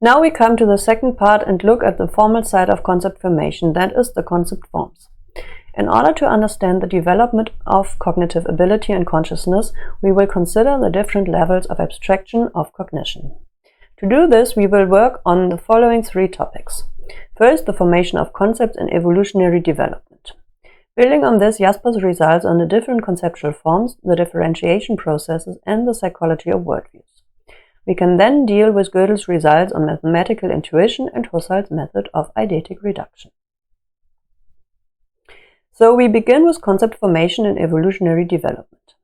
Now we come to the second part and look at the formal side of concept formation, that is, the concept forms. In order to understand the development of cognitive ability and consciousness, we will consider the different levels of abstraction of cognition. To do this, we will work on the following three topics. First, the formation of concepts in evolutionary development. Building on this, Jasper's results on the different conceptual forms, the differentiation processes, and the psychology of worldviews. We can then deal with Gödel's results on mathematical intuition and Husserl's method of eidetic reduction. So we begin with concept formation in evolutionary development.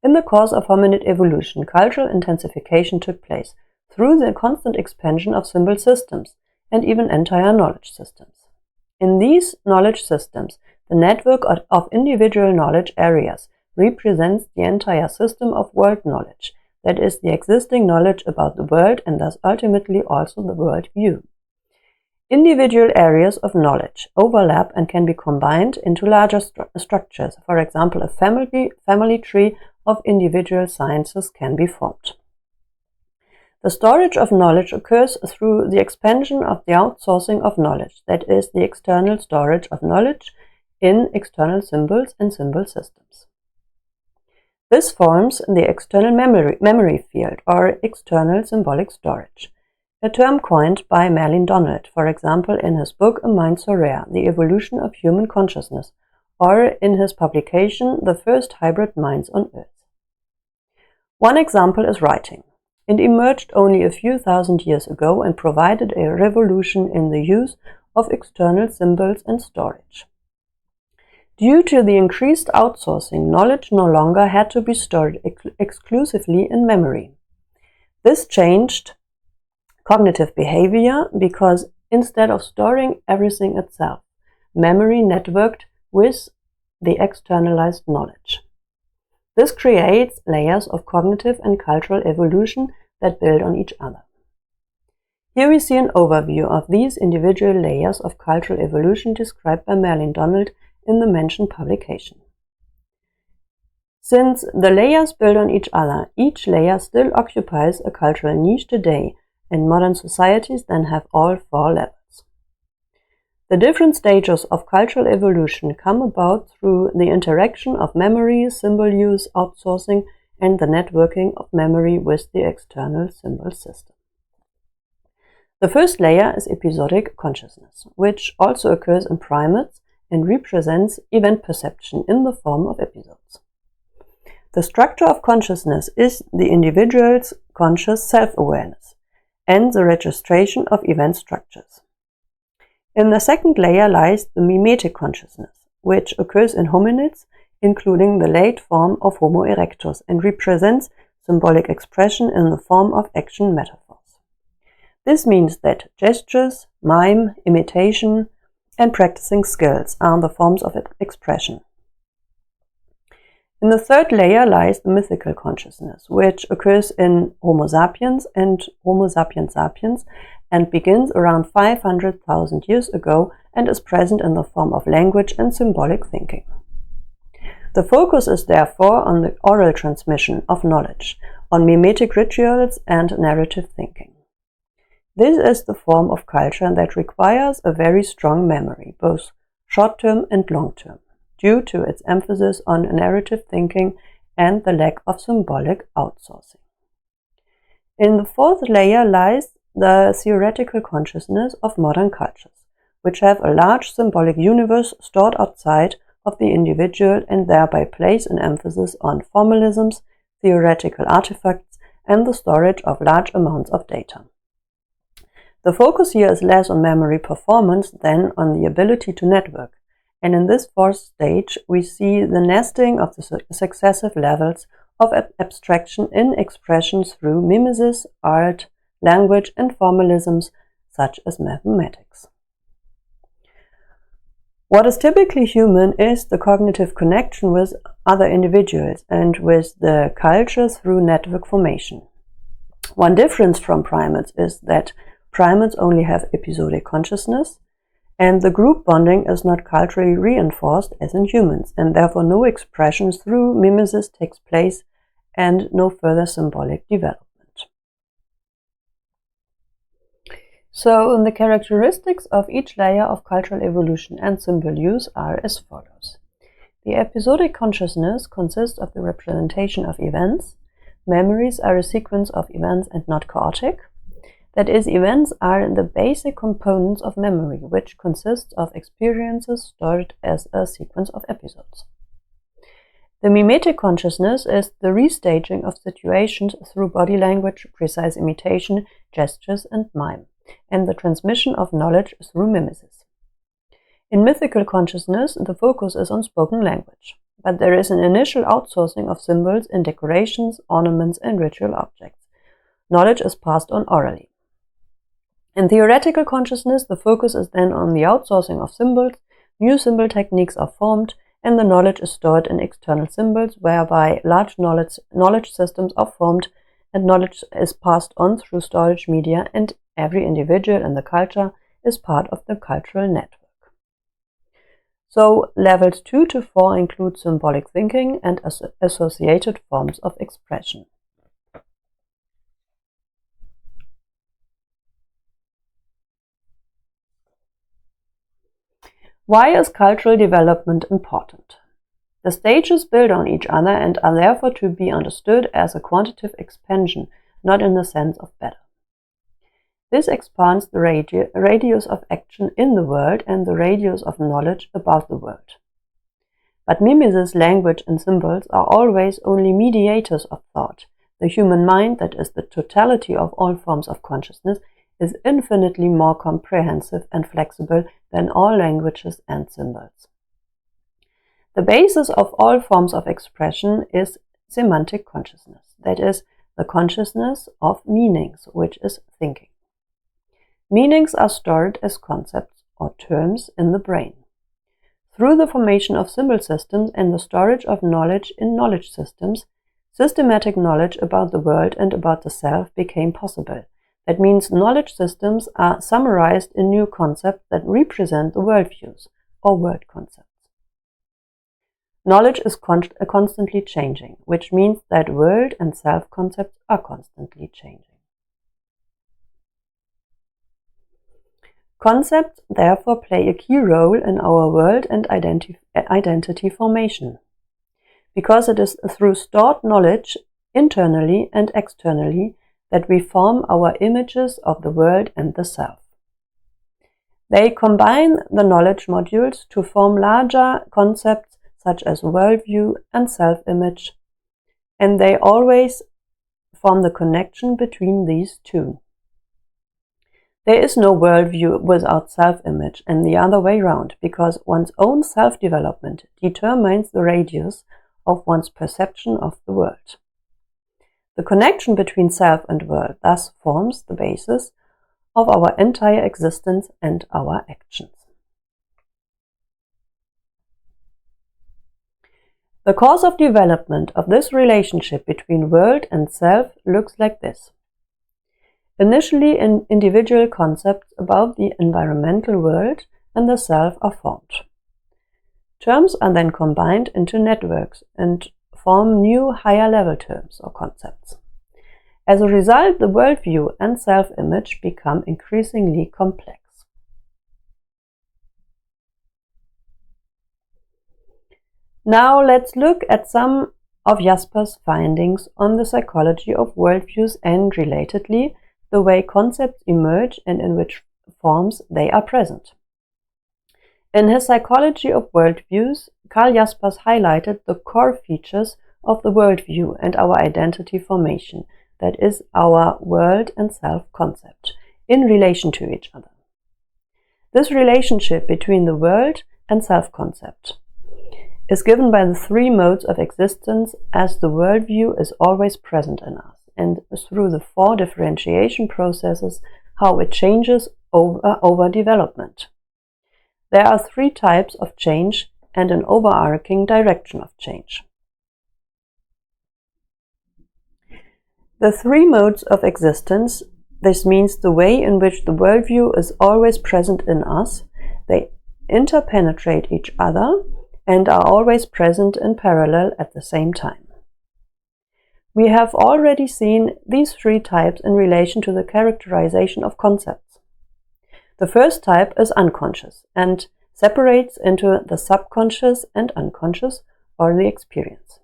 In the course of hominid evolution, cultural intensification took place through the constant expansion of symbol systems and even entire knowledge systems. In these knowledge systems, the network of individual knowledge areas represents the entire system of world knowledge, that is, the existing knowledge about the world and thus ultimately also the world view. Individual areas of knowledge overlap and can be combined into larger structures. For example, a family tree of individual sciences can be formed. The storage of knowledge occurs through the expansion of the outsourcing of knowledge, that is, the external storage of knowledge in external symbols and symbol systems. This forms the external memory field, or external symbolic storage, a term coined by Merlin Donald, for example, in his book A Mind So Rare, The Evolution of Human Consciousness, or in his publication The First Hybrid Minds on Earth. One example is writing. It emerged only a few thousand years ago and provided a revolution in the use of external symbols and storage. Due to the increased outsourcing, knowledge no longer had to be stored exclusively in memory. This changed cognitive behavior because instead of storing everything itself, memory networked with the externalized knowledge. This creates layers of cognitive and cultural evolution that build on each other. Here we see an overview of these individual layers of cultural evolution described by Merlin Donald in the mentioned publication. Since the layers build on each other, each layer still occupies a cultural niche today, and modern societies then have all four levels. The different stages of cultural evolution come about through the interaction of memory, symbol use, outsourcing, and the networking of memory with the external symbol system. The first layer is episodic consciousness, which also occurs in primates and represents event perception in the form of episodes. The structure of consciousness is the individual's conscious self-awareness and the registration of event structures. In the second layer lies the mimetic consciousness, which occurs in hominids, including the late form of Homo erectus, and represents symbolic expression in the form of action metaphors. This means that gestures, mime, imitation, and practicing skills are the forms of expression. In the third layer lies the mythical consciousness, which occurs in Homo sapiens and Homo sapiens sapiens and begins around 500,000 years ago and is present in the form of language and symbolic thinking. The focus is therefore on the oral transmission of knowledge, on mimetic rituals and narrative thinking. This is the form of culture that requires a very strong memory, both short-term and long-term, due to its emphasis on narrative thinking and the lack of symbolic outsourcing. In the fourth layer lies the theoretical consciousness of modern cultures, which have a large symbolic universe stored outside of the individual and thereby place an emphasis on formalisms, theoretical artifacts, and the storage of large amounts of data. The focus here is less on memory performance than on the ability to network, and in this fourth stage we see the nesting of the successive levels of abstraction in expressions through mimesis, art, language, and formalisms such as mathematics. What is typically human is the cognitive connection with other individuals and with the culture through network formation. One difference from primates is that primates only have episodic consciousness, and the group bonding is not culturally reinforced as in humans, and therefore no expression through mimesis takes place and no further symbolic development. So, the characteristics of each layer of cultural evolution and symbol use are as follows. The episodic consciousness consists of the representation of events. Memories are a sequence of events and not chaotic. That is, events are the basic components of memory, which consists of experiences stored as a sequence of episodes. The mimetic consciousness is the restaging of situations through body language, precise imitation, gestures, and mime, and the transmission of knowledge through mimesis. In mythical consciousness, the focus is on spoken language, but there is an initial outsourcing of symbols in decorations, ornaments, and ritual objects. Knowledge is passed on orally. In theoretical consciousness, the focus is then on the outsourcing of symbols, new symbol techniques are formed, and the knowledge is stored in external symbols, whereby large knowledge systems are formed and knowledge is passed on through storage media, and every individual in the culture is part of the cultural network. So, levels 2 to 4 include symbolic thinking and associated forms of expression. Why is cultural development important? The stages build on each other and are therefore to be understood as a quantitative expansion, not in the sense of better. This expands the radius of action in the world and the radius of knowledge about the world. But mimesis, language, and symbols are always only mediators of thought. The human mind, that is the totality of all forms of consciousness, is infinitely more comprehensive and flexible than all languages and symbols. The basis of all forms of expression is semantic consciousness, that is, the consciousness of meanings, which is thinking. Meanings are stored as concepts or terms in the brain. Through the formation of symbol systems and the storage of knowledge in knowledge systems, systematic knowledge about the world and about the self became possible. That means knowledge systems are summarized in new concepts that represent the worldviews or world concepts. Knowledge is constantly changing, which means that world and self concepts are constantly changing. Concepts therefore play a key role in our world and identity formation, because it is through stored knowledge internally and externally that we form our images of the world and the self. They combine the knowledge modules to form larger concepts such as worldview and self-image, and they always form the connection between these two. There is no worldview without self-image, and the other way round, because one's own self-development determines the radius of one's perception of the world. The connection between self and world thus forms the basis of our entire existence and our actions. The course of development of this relationship between world and self looks like this. Initially, individual concepts about the environmental world and the self are formed. Terms are then combined into networks and form new higher-level terms or concepts. As a result, the worldview and self-image become increasingly complex. Now let's look at some of Jasper's findings on the psychology of worldviews and, relatedly, the way concepts emerge and in which forms they are present. In his Psychology of Worldviews, Karl Jaspers highlighted the core features of the worldview and our identity formation, that is, our world and self concept, in relation to each other. This relationship between the world and self concept is given by the three modes of existence, as the worldview is always present in us, and through the four differentiation processes, how it changes over development. There are three types of change and an overarching direction of change. The three modes of existence, this means the way in which the worldview is always present in us, they interpenetrate each other and are always present in parallel at the same time. We have already seen these three types in relation to the characterization of concepts. The first type is unconscious and separates into the subconscious and unconscious, or the experience.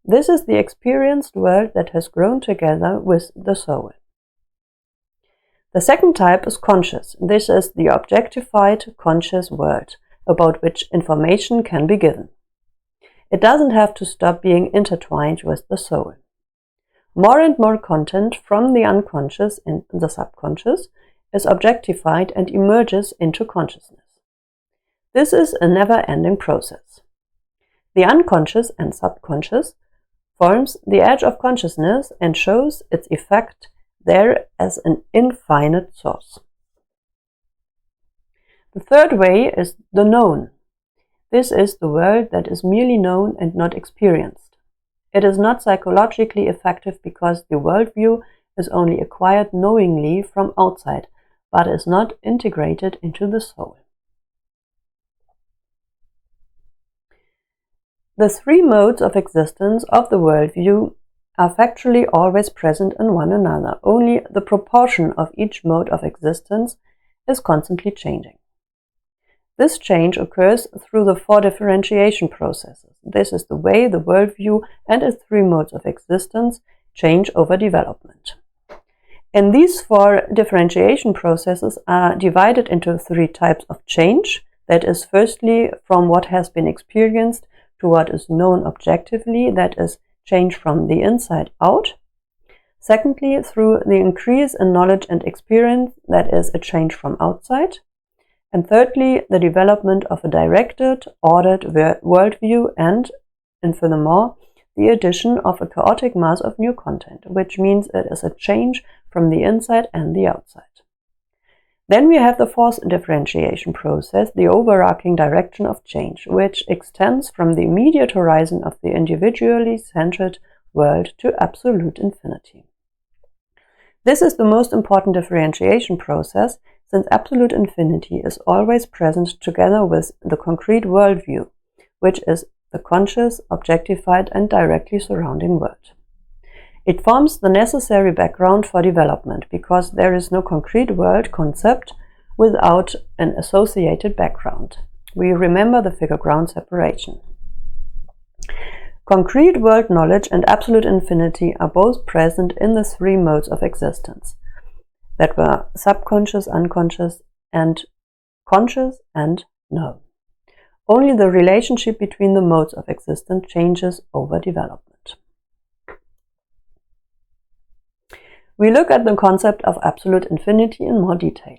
This is the experienced world that has grown together with the soul. The second type is conscious. This is the objectified conscious world about which information can be given. It doesn't have to stop being intertwined with the soul. More and more content from the unconscious and the subconscious is objectified and emerges into consciousness. This is a never-ending process. The unconscious and subconscious forms the edge of consciousness and shows its effect there as an infinite source. The third way is the known. This is the world that is merely known and not experienced. It is not psychologically effective because the worldview is only acquired knowingly from outside, but is not integrated into the soul. The three modes of existence of the worldview are factually always present in one another, only the proportion of each mode of existence is constantly changing. This change occurs through the four differentiation processes. This is the way the worldview and its three modes of existence change over development. And these four differentiation processes are divided into three types of change. That is, firstly, from what has been experienced to what is known objectively, that is, change from the inside out. Secondly, through the increase in knowledge and experience, that is, a change from outside. And thirdly, the development of a directed, ordered worldview and furthermore, the addition of a chaotic mass of new content, which means it is a change from the inside and the outside. Then we have the fourth differentiation process, the overarching direction of change, which extends from the immediate horizon of the individually centered world to absolute infinity. This is the most important differentiation process, since absolute infinity is always present together with the concrete worldview, which is the conscious, objectified, and directly surrounding world. It forms the necessary background for development because there is no concrete world concept without an associated background. We remember the figure-ground separation. Concrete world knowledge and absolute infinity are both present in the three modes of existence that were subconscious, unconscious, and conscious and known. Only the relationship between the modes of existence changes over development. We look at the concept of absolute infinity in more detail.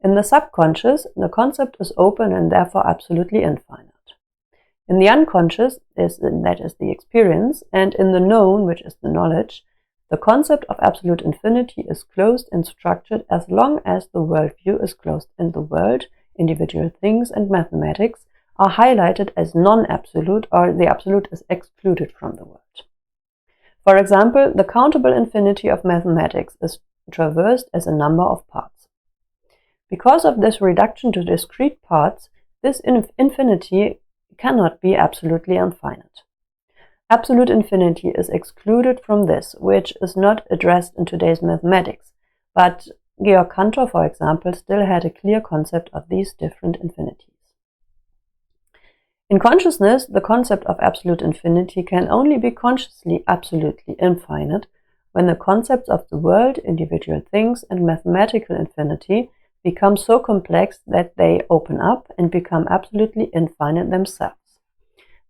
In the subconscious, the concept is open and therefore absolutely infinite. In the unconscious, that is the experience, and in the known, which is the knowledge, the concept of absolute infinity is closed and structured as long as the worldview is closed and the world, individual things, and mathematics are highlighted as non-absolute, or the absolute is excluded from the world. For example, the countable infinity of mathematics is traversed as a number of parts. Because of this reduction to discrete parts, this infinity cannot be absolutely infinite. Absolute infinity is excluded from this, which is not addressed in today's mathematics, but Georg Cantor, for example, still had a clear concept of these different infinities. In consciousness, the concept of absolute infinity can only be consciously absolutely infinite when the concepts of the world, individual things, and mathematical infinity become so complex that they open up and become absolutely infinite themselves.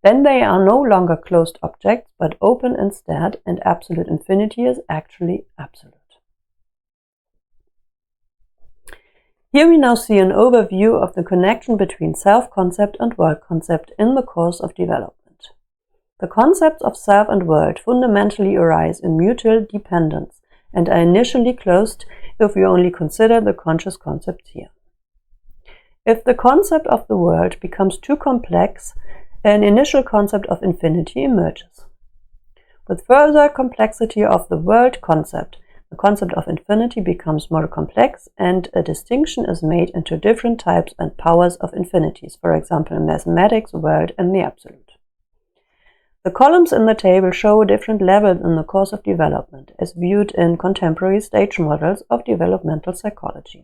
Then they are no longer closed objects, but open instead, and absolute infinity is actually absolute. Here we now see an overview of the connection between self-concept and world-concept in the course of development. The concepts of self and world fundamentally arise in mutual dependence and are initially closed if we only consider the conscious concepts here. If the concept of the world becomes too complex, an initial concept of infinity emerges. With further complexity of the world concept, the concept of infinity becomes more complex and a distinction is made into different types and powers of infinities, for example, in mathematics, world, and the absolute. The columns in the table show different levels in the course of development, as viewed in contemporary stage models of developmental psychology.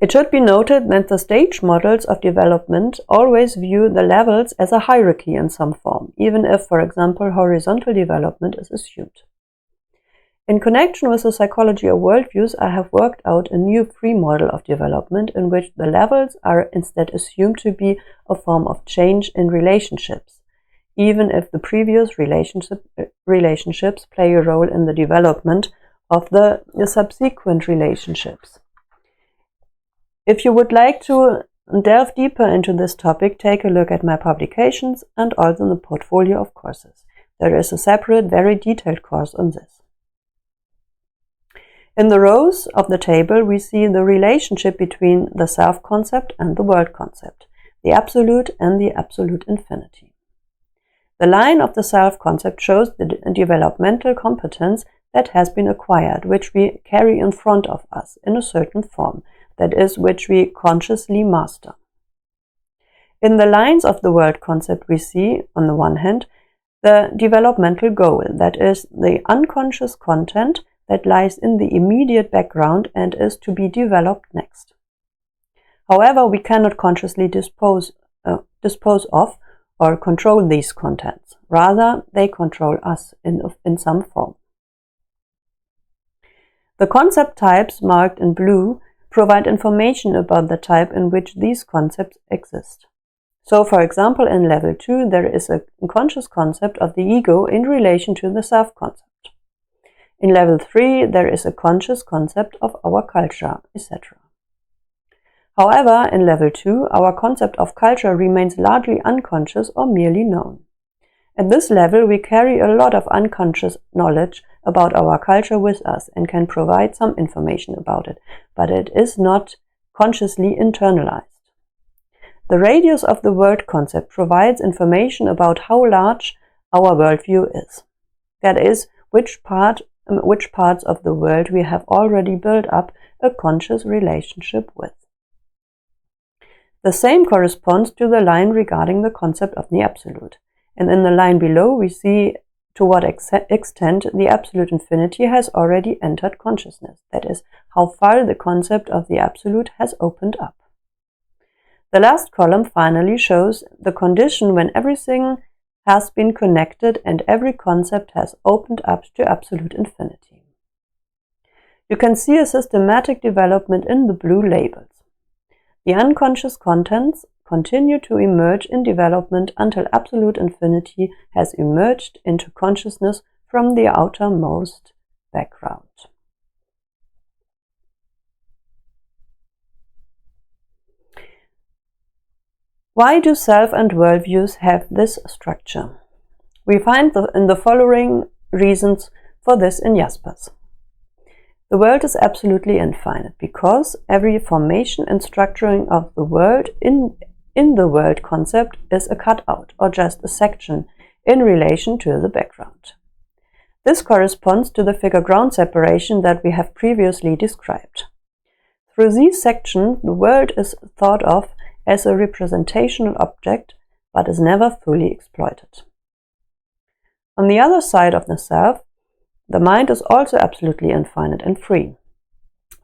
It should be noted that the stage models of development always view the levels as a hierarchy in some form, even if, for example, horizontal development is assumed. In connection with the psychology of worldviews, I have worked out a new free model of development in which the levels are instead assumed to be a form of change in relationships, even if the previous relationships play a role in the development of the subsequent relationships. If you would like to delve deeper into this topic, take a look at my publications and also the portfolio of courses. There is a separate, very detailed course on this. In the rows of the table, we see the relationship between the self-concept and the world concept, the absolute and the absolute infinity. The line of the self-concept shows the developmental competence that has been acquired, which we carry in front of us in a certain form, that is, which we consciously master. In the lines of the world concept, we see, on the one hand, the developmental goal, that is, the unconscious content that lies in the immediate background and is to be developed next. However, we cannot consciously dispose of or control these contents. Rather, they control us in some form. The concept types marked in blue provide information about the type in which these concepts exist. So, for example, in level 2, there is a conscious concept of the ego in relation to the self-concept. In level 3, there is a conscious concept of our culture, etc. However, in level 2, our concept of culture remains largely unconscious or merely known. At this level, we carry a lot of unconscious knowledge about our culture with us and can provide some information about it, but it is not consciously internalized. The radius of the world concept provides information about how large our worldview is. That is, which parts of the world we have already built up a conscious relationship with. The same corresponds to the line regarding the concept of the absolute. And in the line below, we see to what extent the absolute infinity has already entered consciousness. That is, how far the concept of the absolute has opened up. The last column finally shows the condition when everything has been connected and every concept has opened up to absolute infinity. You can see a systematic development in the blue labels. The unconscious contents continue to emerge in development until absolute infinity has emerged into consciousness from the outermost background. Why do self and worldviews have this structure? We find in the following reasons for this in Jaspers. The world is absolutely infinite because every formation and structuring of the world in the world concept is a cutout or just a section in relation to the background. This corresponds to the figure-ground separation that we have previously described. Through these sections, the world is thought of as a representational object, but is never fully exploited. On the other side of the self, the mind is also absolutely infinite and free.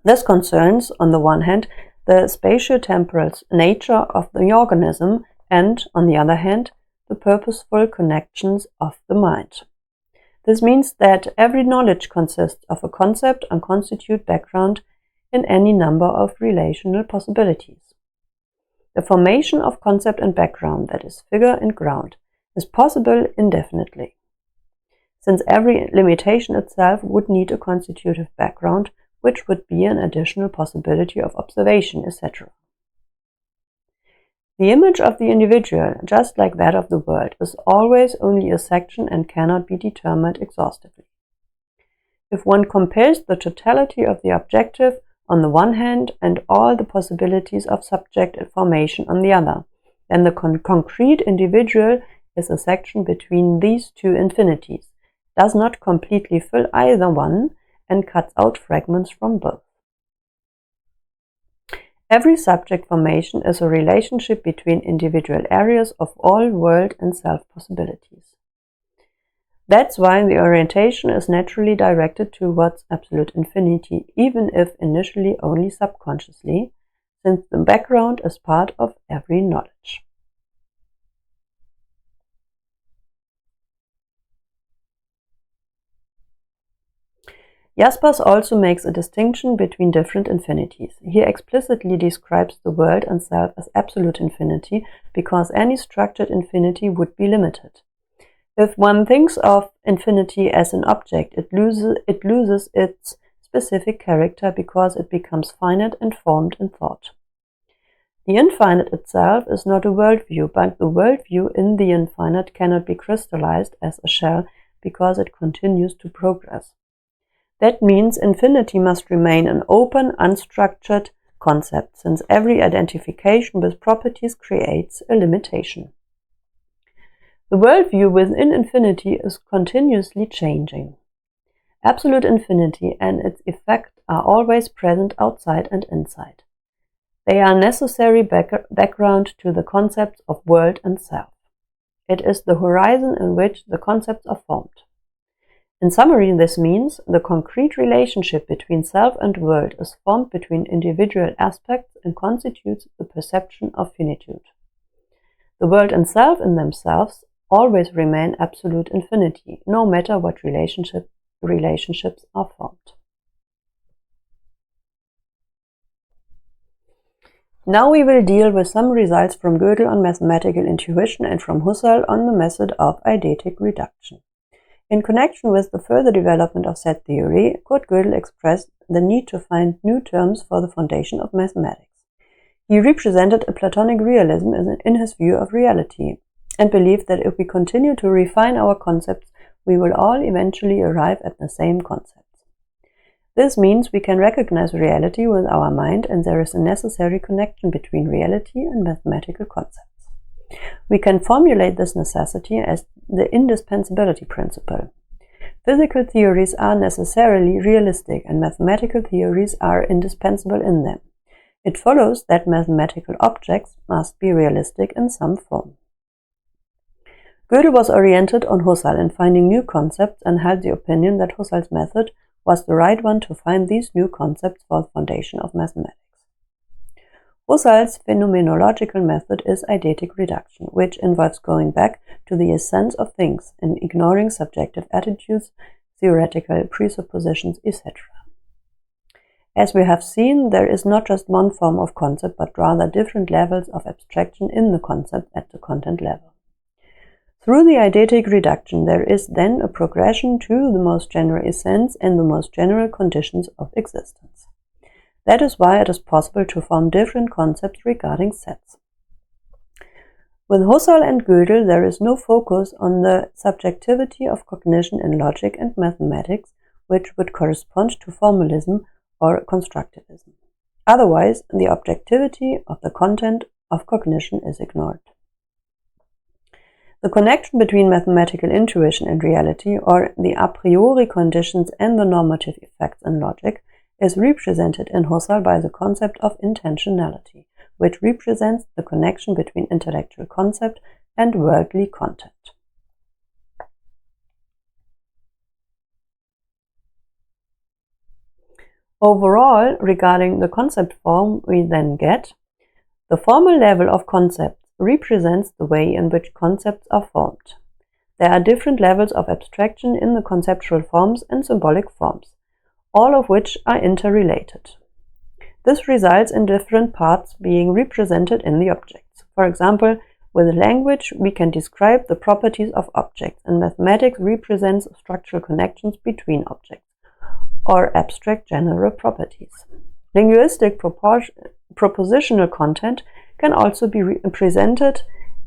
This concerns, on the one hand, the spatio-temporal nature of the organism and, on the other hand, the purposeful connections of the mind. This means that every knowledge consists of a concept and constitute background in any number of relational possibilities. The formation of concept and background, that is, figure and ground, is possible indefinitely, since every limitation itself would need a constitutive background, which would be an additional possibility of observation, etc. The image of the individual, just like that of the world, is always only a section and cannot be determined exhaustively. If one compares the totality of the objective on the one hand and all the possibilities of subject formation on the other, then the concrete individual is a section between these two infinities, does not completely fill either one, and cuts out fragments from both. Every subject formation is a relationship between individual areas of all world and self possibilities. That's why the orientation is naturally directed towards absolute infinity, even if initially only subconsciously, since the background is part of every knowledge. Jaspers also makes a distinction between different infinities. He explicitly describes the world and self as absolute infinity because any structured infinity would be limited. If one thinks of infinity as an object, it loses its specific character because it becomes finite and formed in thought. The infinite itself is not a worldview, but the worldview in the infinite cannot be crystallized as a shell because it continues to progress. That means infinity must remain an open, unstructured concept, since every identification with properties creates a limitation. The worldview within infinity is continuously changing. Absolute infinity and its effect are always present outside and inside. They are necessary background to the concepts of world and self. It is the horizon in which the concepts are formed. In summary, this means the concrete relationship between self and world is formed between individual aspects and constitutes the perception of finitude. The world and self in themselves always remain absolute infinity, no matter what relationships are formed. Now we will deal with some results from Gödel on mathematical intuition and from Husserl on the method of eidetic reduction. In connection with the further development of set theory, Kurt Gödel expressed the need to find new terms for the foundation of mathematics. He represented a Platonic realism in his view of reality, and believed that if we continue to refine our concepts, we will all eventually arrive at the same concepts. This means we can recognize reality with our mind, and there is a necessary connection between reality and mathematical concepts. We can formulate this necessity as the indispensability principle. Physical theories are necessarily realistic, and mathematical theories are indispensable in them. It follows that mathematical objects must be realistic in some form. Gödel was oriented on Husserl in finding new concepts and held the opinion that Husserl's method was the right one to find these new concepts for the foundation of mathematics. Husserl's phenomenological method is eidetic reduction, which involves going back to the essence of things and ignoring subjective attitudes, theoretical presuppositions, etc. As we have seen, there is not just one form of concept, but rather different levels of abstraction in the concept at the content level. Through the eidetic reduction, there is then a progression to the most general essence and the most general conditions of existence. That is why it is possible to form different concepts regarding sets. With Husserl and Gödel, there is no focus on the subjectivity of cognition in logic and mathematics, which would correspond to formalism or constructivism. Otherwise, the objectivity of the content of cognition is ignored. The connection between mathematical intuition and reality, or the a priori conditions and the normative effects in logic, is represented in Husserl by the concept of intentionality, which represents the connection between intellectual concept and worldly content. Overall, regarding the concept form we then get, the formal level of concepts represents the way in which concepts are formed. There are different levels of abstraction in the conceptual forms and symbolic forms, all of which are interrelated. This results in different parts being represented in the objects. For example, with language we can describe the properties of objects, and mathematics represents structural connections between objects, or abstract general properties. Linguistic propositional content can also be presented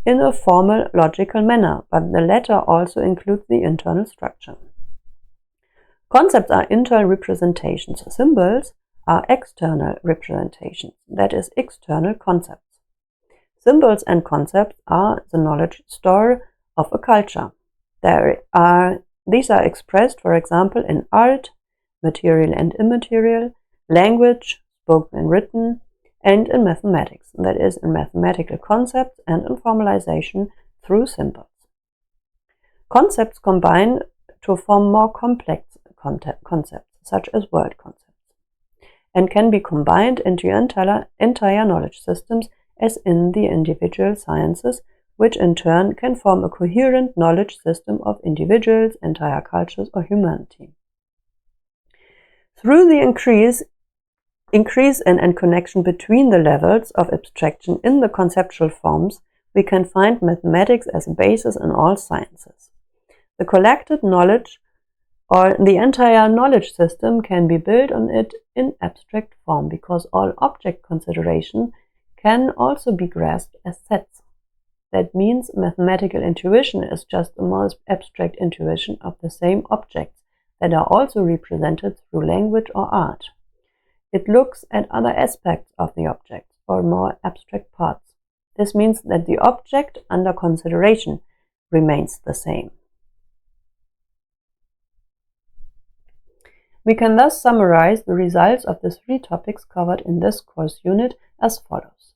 in a formal logical manner, but the latter also includes the internal structure. Concepts are internal representations. Symbols are external representations, that is, external concepts. Symbols and concepts are the knowledge store of a culture. These are expressed, for example, in art, material and immaterial, language, spoken and written, and in mathematics, that is, in mathematical concepts and in formalization through symbols. Concepts combine to form more complex concepts, such as world concepts. and can be combined into entire knowledge systems as in the individual sciences, which in turn can form a coherent knowledge system of individuals, entire cultures, or humanity. Through the increase in and connection between the levels of abstraction in the conceptual forms, we can find mathematics as a basis in all sciences. The collected knowledge or the entire knowledge system can be built on it in abstract form, because all object consideration can also be grasped as sets. That means mathematical intuition is just a more abstract intuition of the same objects that are also represented through language or art. It looks at other aspects of the object, or more abstract parts. This means that the object under consideration remains the same. We can thus summarize the results of the 3 topics covered in this course unit as follows.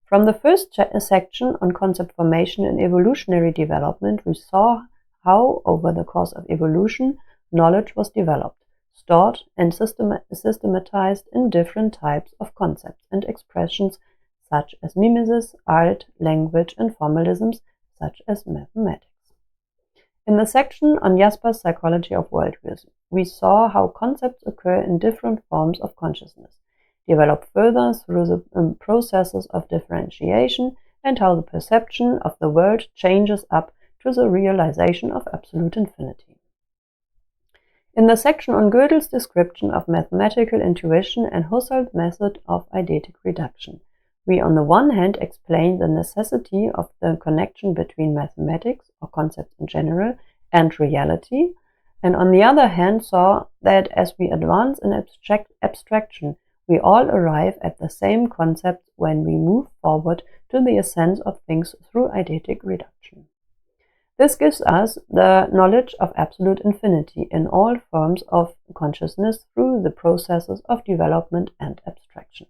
From the first section on concept formation and evolutionary development, we saw how, over the course of evolution, knowledge was developed, stored, and systematized in different types of concepts and expressions such as mimesis, art, language, and formalisms such as mathematics. In the section on Jasper's psychology of worldviews, we saw how concepts occur in different forms of consciousness, develop further through the processes of differentiation, and how the perception of the world changes up to the realization of absolute infinity. In the section on Gödel's description of mathematical intuition and Husserl's method of eidetic reduction, we on the one hand explain the necessity of the connection between mathematics, or concepts in general, and reality, and on the other hand saw that as we advance in abstraction, we all arrive at the same concept when we move forward to the essence of things through eidetic reduction. This gives us the knowledge of absolute infinity in all forms of consciousness through the processes of development and abstraction.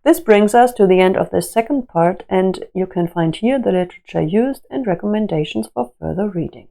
This brings us to the end of this second part, and you can find here the literature used and recommendations for further reading.